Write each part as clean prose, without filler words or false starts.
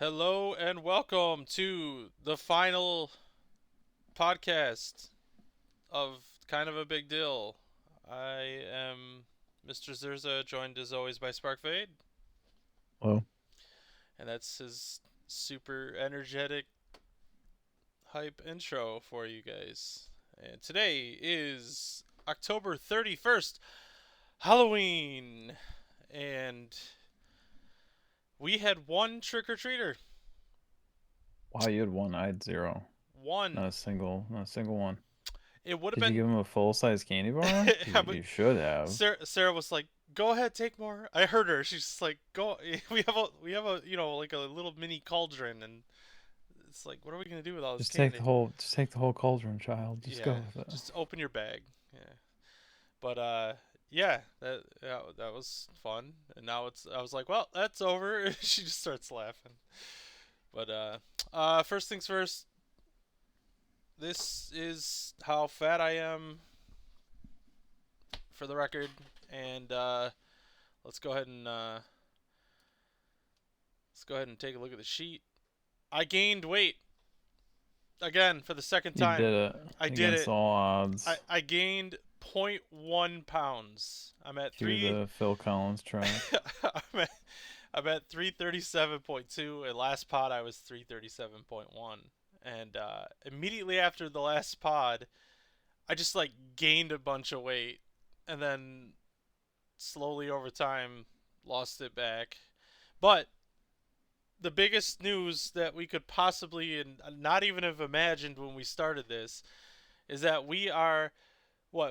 Hello and welcome to the final podcast of Kind of a Big Dill. I am Mr. Zerza, joined as always by Sparkfade, Well, and that's his super energetic hype intro for you guys. And today is October 31st, Halloween, and we had one trick or treater. wow, you had one. I had zero. One. Not a single one. It would have Did you been. give him a full-size candy bar? You, Yeah, but you should have. Sarah was like, "Go ahead, take more." I heard her. She's just like, "Go." We have a like a little mini cauldron, and it's like, what are we gonna do with all this candy? Just take the whole cauldron, child. Just Yeah, go with it. just open your bag. Yeah, but yeah, that was fun. And now it's. I was like, well, that's over. She just starts laughing. But first things first. This is how fat I am, for the record, and let's go ahead and take a look at the sheet. I gained weight again for the second You time. did it I did against it. all I, odds. I gained zero point 0.1 pounds. I'm at Cue three. the Phil Collins track. I'm at, I'm at 337.2. And last pod I was 337.1. And immediately after the last pod, I just like gained a bunch of weight, and then slowly over time lost it back. But the biggest news that we could possibly and not even have imagined when we started this is that we are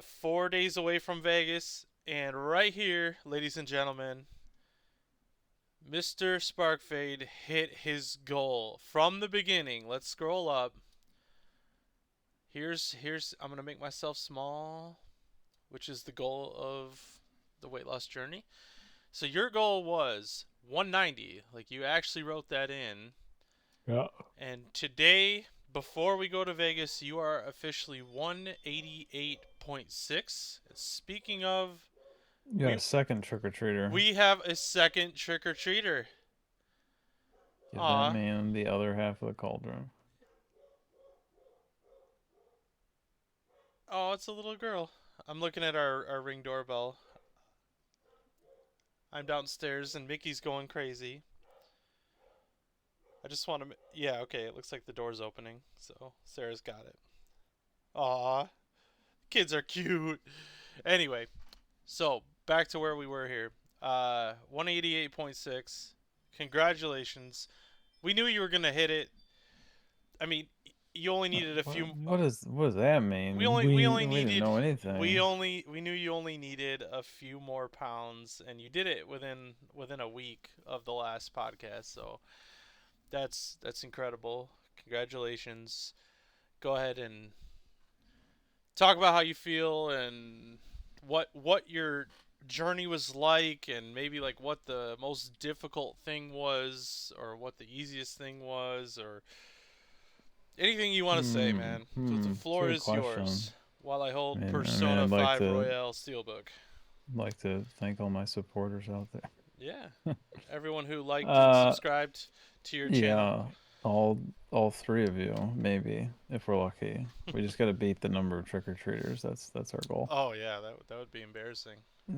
4 days away from Vegas, and right here, ladies and gentlemen, Mr. Sparkfade hit his goal from the beginning. Let's scroll up. Here's I'm gonna make myself small, which is the goal of the weight loss journey. So your goal was 190, like you actually wrote that in. Yeah. And today, before we go to Vegas, you are officially 188.6. Speaking of, You got we a second trick-or-treater. we have a second trick or treater. Give that Aw. man the other half of the cauldron. Oh, it's a little girl. I'm looking at our ring doorbell. I'm downstairs and Mickey's going crazy. I just want to. Yeah, okay, it looks like the door's opening. So Sarah's got it. Aw. Kids are cute. Anyway, so back to where we were here. 188.6. Congratulations. We knew you were gonna hit it. I mean, you only needed a What, few. what does that mean? We didn't know anything. We knew you only needed a few more pounds, and you did it within a week of the last podcast. So that's incredible. Congratulations. Go ahead and talk about how you feel and what your journey was like, and maybe like what the most difficult thing was, or what the easiest thing was, or anything you want to say, man. The It's a floor good is question. yours while I hold I mean, Persona 5 Royale Steelbook. I'd like to thank all my supporters out there. Yeah. Everyone who liked and Uh, subscribed to your channel. yeah, all three of you, maybe, if we're lucky. We just got to beat the number of trick-or-treaters. That's our goal. Oh yeah, that would be embarrassing.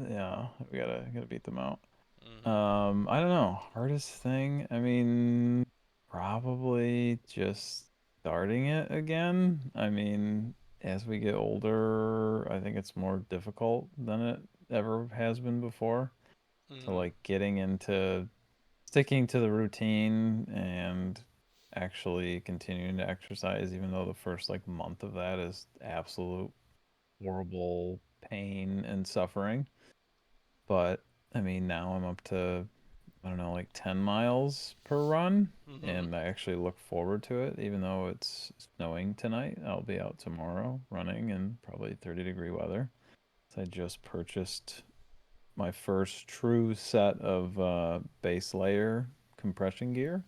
Yeah, we gotta beat them out. Mhm. I don't know. Hardest thing, I mean, probably just starting it again. I mean, as we get older, I think it's more difficult than it ever has been before. So Mhm. like getting into sticking to the routine and actually continuing to exercise, even though the first like month of that is absolute horrible pain and suffering. But I mean, now I'm up to, I don't know, like 10 miles per run, Mhm. and I actually look forward to it, even though it's snowing tonight. I'll be out tomorrow running in probably 30-degree weather. So I just purchased my first true set of base layer compression gear,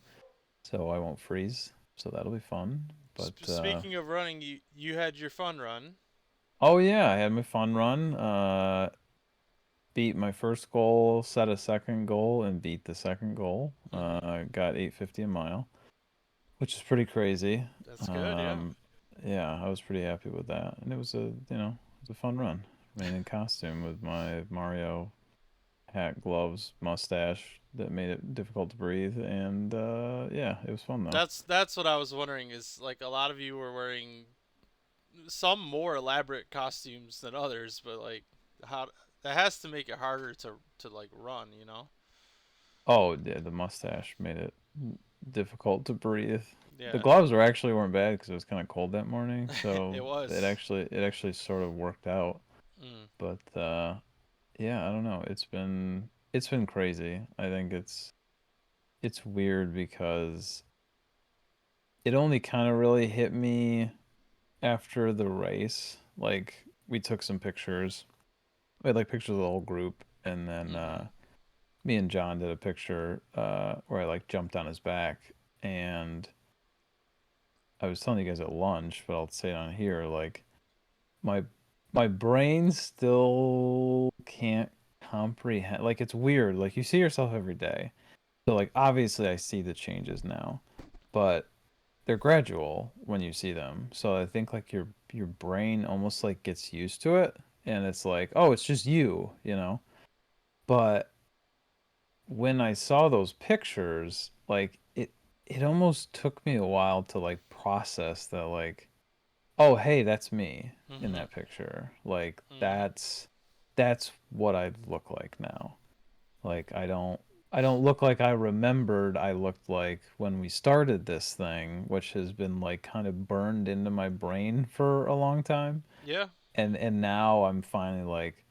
so I won't freeze. So that'll be fun. But Speaking of running, you had your fun run. oh yeah, I had my fun run. beat my first goal, set a second goal, and beat the second goal. Mhm. Got 850 a mile, which is pretty crazy. That's good. Yeah. Um, yeah, I was pretty happy with that, and it was it was a fun run. I mean, in costume with my Mario hat, gloves, mustache that made it difficult to breathe, and yeah, it was fun though. That's what I was wondering. Is like a lot of you were wearing some more elaborate costumes than others, but like how that has to make it harder to like run. You know. Oh, yeah, the mustache made it difficult to breathe. The Yeah. gloves were actually weren't bad because it was kind of cold that morning, It so was. it actually sort of worked out. Mm. But yeah, I don't know. It's been crazy. I think it's weird because it only kind of really hit me after the race. Like we took some pictures. We had like pictures of the whole group, and then Mhm. me and John did a picture where I like jumped on his back, and I was telling you guys at lunch, but I'll say it on here, like my my brain still can't comprehend. Like it's weird. Like you see yourself every day. So like obviously I see the changes now, but they're gradual when you see them. So I think like your brain almost like gets used to it, and it's like, "Oh, it's just you," you know? But when I saw those pictures, like it almost took me a while to like process that like, oh, hey, that's me in Mhm. that picture. Like Mhm. that's what I look like now. Like I don't look like I remembered I looked like when we started this thing, which has been like kind of burned into my brain for a long time. Yeah. And now I'm finally like,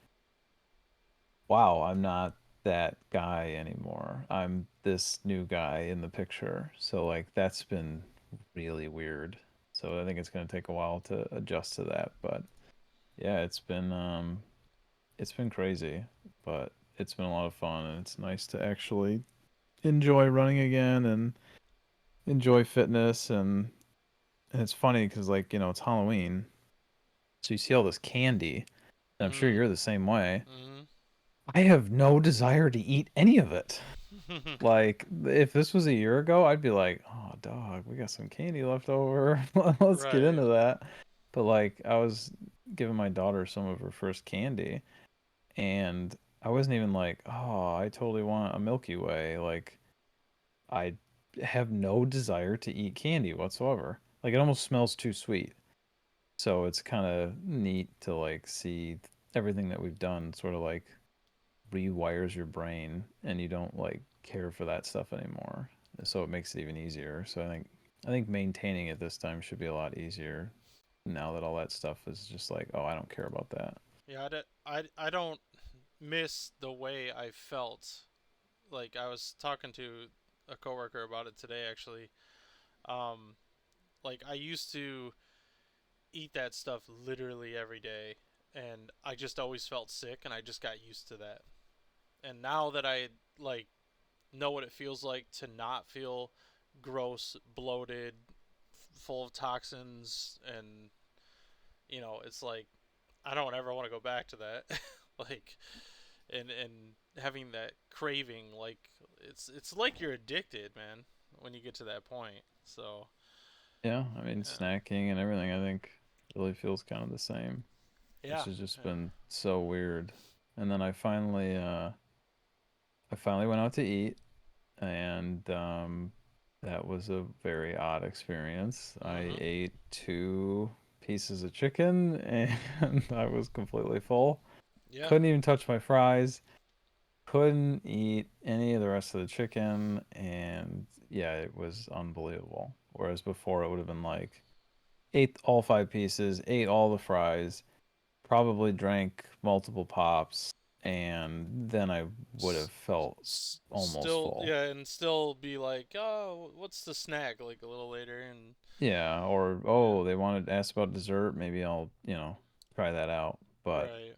wow, I'm not that guy anymore. I'm this new guy in the picture. So like that's been really weird. So I think it's going to take a while to adjust to that, but yeah, it's been crazy, but it's been a lot of fun and it's nice to actually enjoy running again and enjoy fitness and it's funny cuz like, it's Halloween. So you see all this candy, and I'm sure Mhm. you're the same way. Mhm. I have no desire to eat any of it. Like, if this was a year ago, I'd be like, "Oh, dog, we got some candy left over. Let's get Right. into that." But like, I was giving my daughter some of her first candy, and I wasn't even like, "Oh, I totally want a Milky Way." Like, I have no desire to eat candy whatsoever. Like, it almost smells too sweet. So it's kind of neat to like see everything that we've done sort of like rewires your brain and you don't like care for that stuff anymore. So it makes it even easier. So I think maintaining it this time should be a lot easier now that all that stuff is just like, oh, I don't care about that. Yeah. I don't miss the way I felt. Like I was talking to a coworker about it today, actually. Um, like I used to eat that stuff literally every day, and I just always felt sick, and I just got used to that. And now that I like know what it feels like to not feel gross, bloated, full of toxins, and it's like I don't ever want to go back to that. like, and having that craving, like it's like you're addicted, man, when you get to that point. So Yeah, I mean, yeah, snacking and everything, I think really feels kind of the same, which yeah, has just yeah. been so weird. And then I finally went out to eat and that was a very odd experience. I Mhm. ate two pieces of chicken and I was completely full. Yeah. Couldn't even touch my fries. Couldn't eat any of the rest of the chicken, and yeah, it was unbelievable. Whereas before, it would have been like ate all five pieces, ate all the fries, probably drank multiple pops, and then I would have felt almost Still, full. yeah, and still be like, oh, what's the snack? Like a little later, and Yeah, or yeah, oh, they wanted to ask about dessert. Maybe I'll, try that out. But right.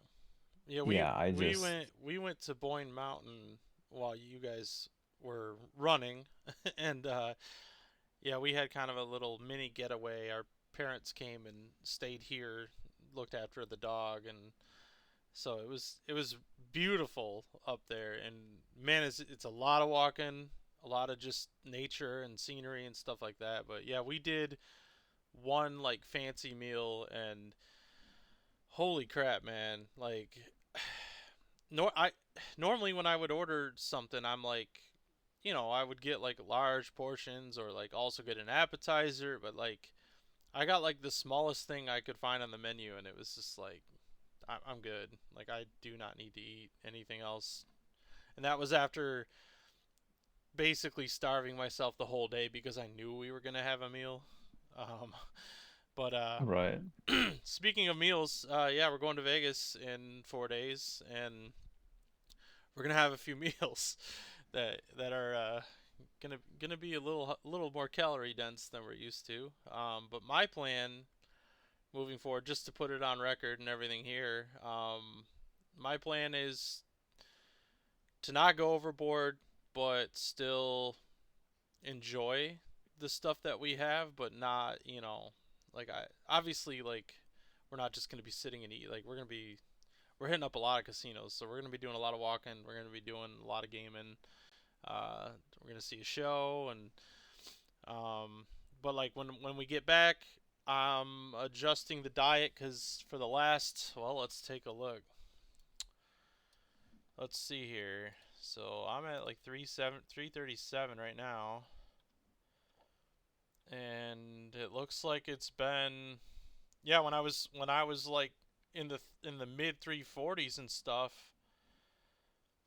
Yeah, we yeah, I we just went we went to Boyne Mountain while you guys were running, and yeah, we had kind of a little mini getaway. Our parents came and stayed here, looked after the dog, and so it was beautiful up there, and man, it's a lot of walking, a lot of just nature and scenery and stuff like that. But yeah, we did one like fancy meal, and holy crap, man! Like, I normally when I would order something, I'm like, I would get like large portions or like also get an appetizer, but like I got like the smallest thing I could find on the menu, and it was just like I'm good. Like I do not need to eat anything else. And that was after basically starving myself the whole day because I knew we were gonna have a meal. Um, but Right. speaking of meals, yeah, we're going to Vegas in 4 days, and we're gonna have a few meals that are gonna be a little more calorie dense than we're used to. But my plan moving forward, just to put it on record and everything here, my plan is to not go overboard, but still enjoy the stuff that we have, but not, like I obviously like we're not just gonna be sitting and eat. Like we're hitting up a lot of casinos, so we're gonna be doing a lot of walking. We're gonna be doing a lot of gaming. Uh, we're gonna see a show, and um, but like when we get back, I'm adjusting the diet because for the last, well, let's take a look. Let's see here. So I'm at like 337 right now, and it looks like it's been, yeah, when I was like in the mid 340s and stuff.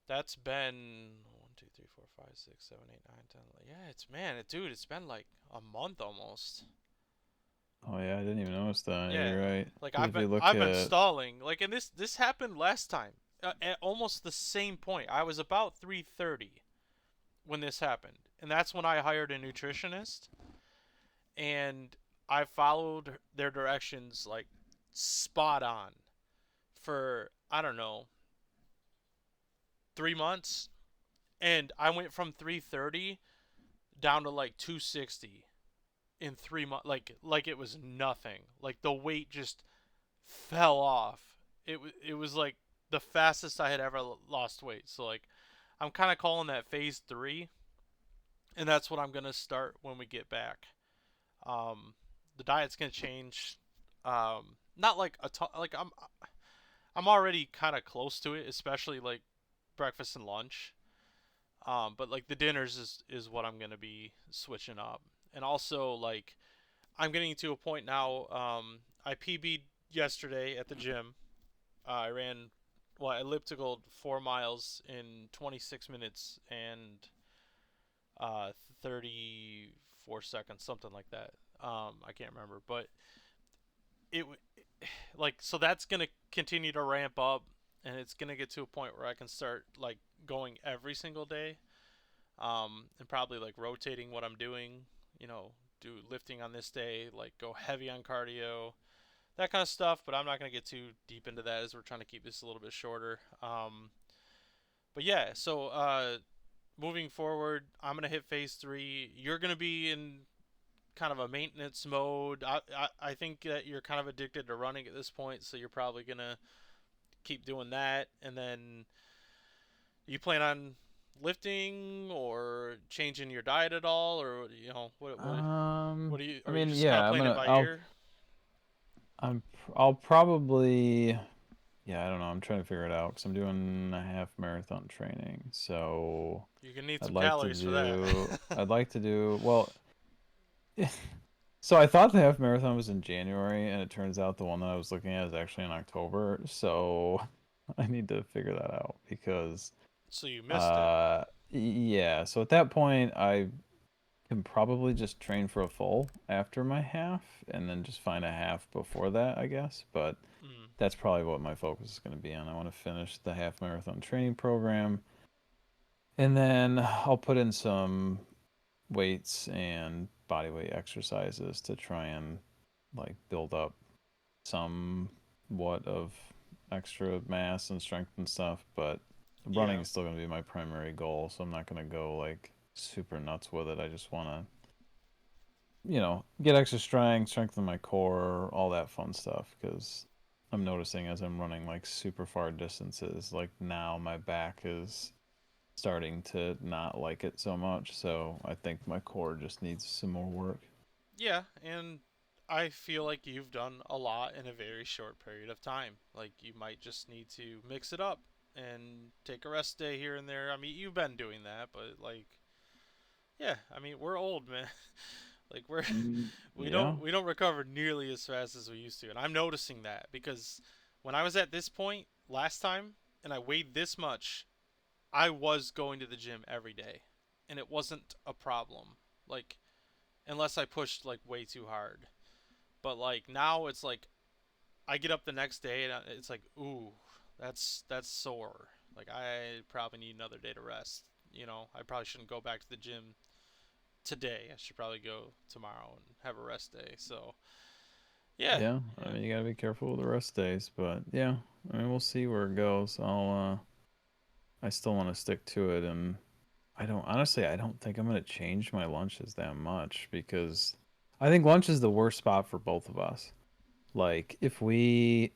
That's been 1, 2, 3, 4, 5, 6, 7, 8, 9, 10. Yeah, dude, it's been like a month almost. Oh yeah, I didn't even notice that. Yeah, Yeah, you're right. like Because I've if been you look I've been at, stalling. Like, and this happened last time, at almost the same point. I was about 330 when this happened, and that's when I hired a nutritionist, and I followed their directions like spot on for, I don't know, 3 months, and I went from 330 down to like 260 in 3 months. Like it was nothing. Like the weight just fell off. It was like the fastest I had ever lost weight. So like I'm kind of calling that phase 3, and that's what I'm gonna start when we get back. Um, the diet's gonna change. Not like a ton. Like I'm already kind of close to it, especially like breakfast and lunch. But like the dinners is what I'm gonna be switching up, and also like I'm getting to a point now. I PB'd yesterday at the gym. I ran, well, elliptical 4 miles in 26 minutes and 34 seconds, something like that. I can't remember, but it like so that's gonna continue to ramp up, and it's gonna get to a point where I can start like going every single day, and probably like rotating what I'm doing. Do lifting on this day, like go heavy on cardio, that kind of stuff. But I'm not gonna get too deep into that as we're trying to keep this a little bit shorter. But yeah, so moving forward, I'm gonna hit phase 3. You're gonna be in kind of a maintenance mode. I think that you're kind of addicted to running at this point, so you're probably gonna keep doing that. And then you plan on lifting or changing your diet at all, or what do you? I Or are you mean, just kind of yeah, playing it by ear? I'll probably, yeah, I don't know. I'm trying to figure it out because I'm doing a half marathon training. So You're gonna need I'd some like to calories for that. do, well, so I thought the half marathon was in January, and it turns out the one that I was looking at is actually in October. So I need to figure that out because, So you missed it. yeah. So at that point, I can probably just train for a full after my half, and then just find a half before that, I guess. But Mm, that's probably what my focus is going to be on. I want to finish the half marathon training program, and then I'll put in some weights and body weight exercises to try and like build up somewhat of extra mass and strength and stuff. But running yeah, is still going to be my primary goal, so I'm not going to go like super nuts with it. I just want to, get extra strength, strengthen my core, all that fun stuff. Because I'm noticing as I'm running like super far distances, like now my back is starting to not like it so much. So I think my core just needs some more work. Yeah, and I feel like you've done a lot in a very short period of time. Like you might just need to mix it up and take a rest day here and there. I mean, you've been doing that, but like, yeah, I mean, we're old, man. Like we're we Yeah. don't recover nearly as fast as we used to, and I'm noticing that because when I was at this point last time and I weighed this much, I was going to the gym every day, and it wasn't a problem. Like unless I pushed like way too hard. But like now it's like I get up the next day and it's like, ooh, that's sore. Like I probably need another day to rest. You know, I probably shouldn't go back to the gym today. I should probably go tomorrow and have a rest day. So yeah, Yeah. I yeah. mean, you gotta be careful with the rest days, but yeah. I mean, we'll see where it goes. I still want to stick to it, and I don't think I'm gonna change my lunches that much because I think lunch is the worst spot for both of us. Like if we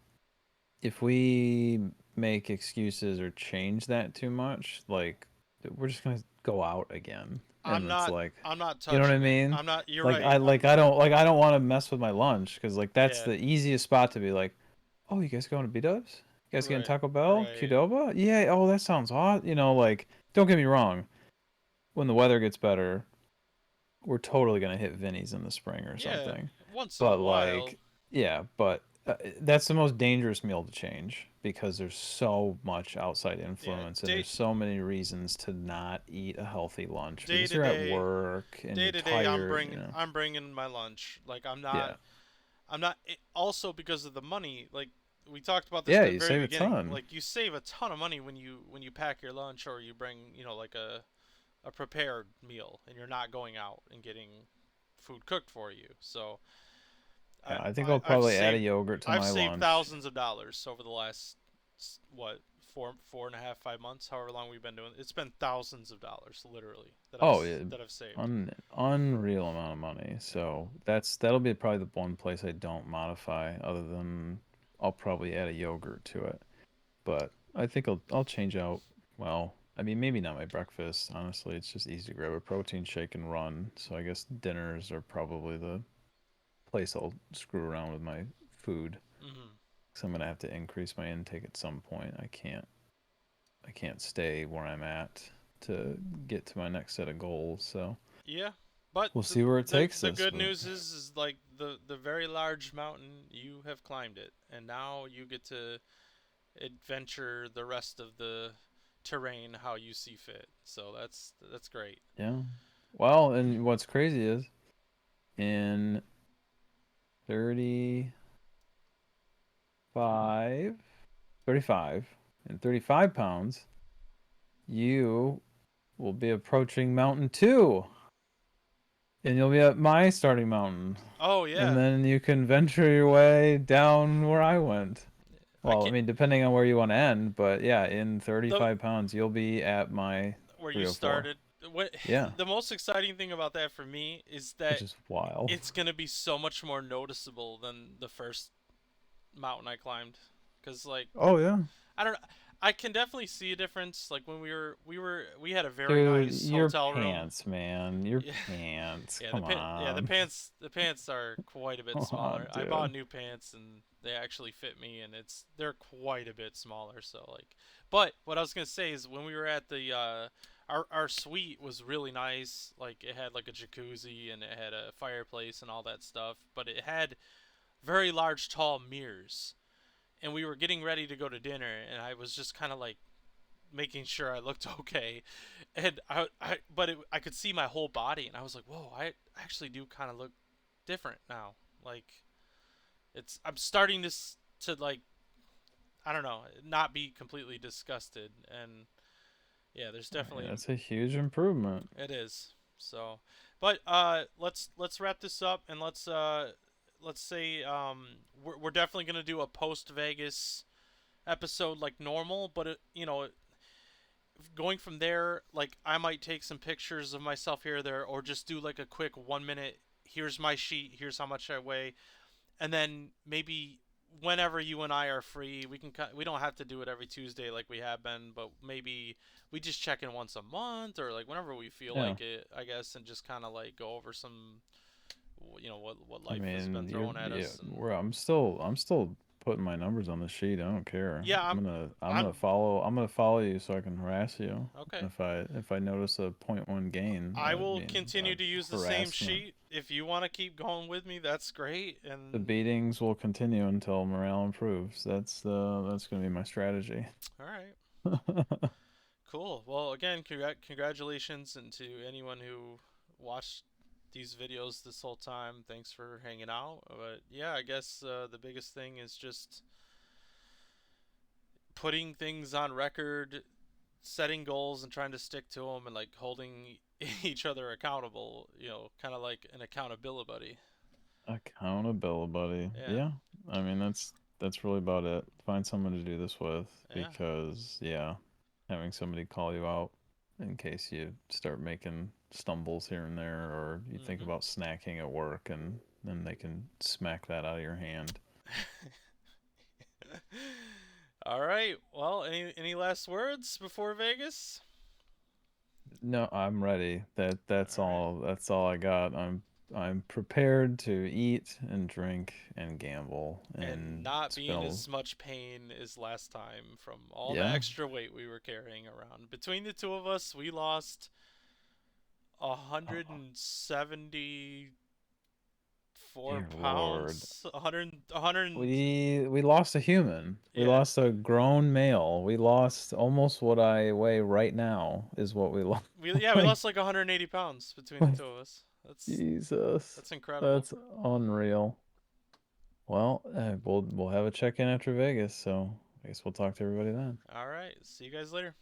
make excuses or change that too much, like we're just gonna go out again, I'm and it's not like, I'm not you know what I touching it. mean? I'm not. You're Like right. I'm I don't want to mess with my lunch because like that's yeah. the easiest spot to be like, oh, you guys going to B Dubs? You guys getting Right. Taco Bell, Right. Qdoba? Yeah. Oh, that sounds hot. You know, like don't get me wrong. When the weather gets better, we're totally gonna hit Vinny's in the spring or Yeah. something. Once in a But while. like, yeah, but that's the most dangerous meal to change because there's so much outside Yeah. influence and there's so many reasons to not eat a healthy lunch Day because to you're at day. work and Day you're to day. tired, you know. I'm bringing my lunch. Like Yeah. I'm not. Also because of the money. Like we talked about this Yeah, at the you very save a beginning. ton. Like you save a ton of money when you pack your lunch or you bring like a prepared meal and you're not going out and getting food cooked for you. So Yeah, I, I think I I'll I've probably add a saved yogurt to I've my saved lunch. thousands of dollars over the last what four and a half 5 months, however long we've been doing it. It's been thousands of dollars literally Oh, yeah, that I've saved. unreal amount of money. So that'll be probably the one place I don't modify other than I'll probably add a yogurt to it. But I think I'll change out. Well, I mean, maybe not my breakfast. Honestly, it's just easy to grab a protein shake and run. So I guess dinners are probably the place I'll screw around with my food. Hmm. Because I'm gonna have to increase my intake at some point. I can't stay where I'm at to get to my next set of goals. So Yeah, but we'll see where it takes the us. good But news is like the very large mountain you have climbed it, and now you get to adventure the rest of the terrain how you see fit. So that's great. yeah. Well, and what's crazy is in 35, 35, and 35 pounds, you will be approaching Mountain 2, and you'll be at my starting mountain. Oh And yeah, then you can venture your way down where I went. I Well, I can't. mean, depending on where you want to end, but yeah, in The 35 pounds, you'll be at my where you 304. started. What Yeah, the most exciting thing about that for me is which that is wild. it's gonna be so much more noticeable than the first mountain I climbed. Cause like Oh, yeah. I don't. I can definitely see a difference. Like when we had a very Dude, nice your hotel room. pants, man. Your Yeah, pants. yeah. Come The on. pants are quite a bit Oh, smaller. I bought dude. new pants and they actually fit me, and they're quite a bit smaller. So like, but what I was gonna say is when we were at the our suite was really nice. Like it had like a jacuzzi and it had a fireplace and all that stuff, but it had very large, tall mirrors. And we were getting ready to go to dinner, and I was just kind of like making sure I looked okay, and I could see my whole body, and I was like, whoa, I actually do kind of look different now. Like I'm starting to like I don't know, not be completely disgusted, and yeah, there's I mean, definitely that's a huge improvement. it is. So, but let's wrap this up and let's say we're definitely gonna do a post Vegas episode like normal, but going from there, like I might take some pictures of myself here or there, or just do like a quick 1 minute. Here's my sheet. Here's how much I weigh, and then maybe whenever you and I are free, we don't have to do it every Tuesday like we have been, but maybe we just check in once a month or like whenever we feel Yeah. like it, I guess, and just kind of like go over some, what I life has been mean, thrown at us. And I'm still putting my numbers on the sheet. I don't care. yeah, I'm I'm gonna follow you so I can harass you. okay. If I notice a point 0.1 gain, I I will mean, continue to use the same harassment. sheet. If you want to keep going with me, that's great. The And beatings will continue until morale improves. That's gonna be my strategy. all right, cool. Well, again, congratulations, and to anyone who watched these videos this whole time, thanks for hanging out. But yeah, I guess the biggest thing is just putting things on record, setting goals, and trying to stick to them, and like holding each other accountable. Kind of like an accountability buddy. Accountability, buddy. Yeah, Yeah. I mean, that's really about it. Find someone to do this with yeah. because yeah, having somebody call you out in case you start making stumbles here and there or you think Mhm. about snacking at work and then they can smack that out of your hand. All right. Well, any last words before Vegas? No, I'm ready. All right. That's all I got. I'm prepared to eat and drink and gamble And and not be in spend as much pain as last time from all the yeah. extra weight we were carrying around. Between the two of us, we lost 174 Dear Lord. pounds. 100. We lost a human. We Yeah. lost a grown male. We lost almost what I weigh right now is what we lost. We Like, lost like 180 pounds between the like two of us. Jesus. That's incredible. That's unreal. Well, we'll have a check-in after Vegas, so I guess we'll talk to everybody then. All right. See you guys later.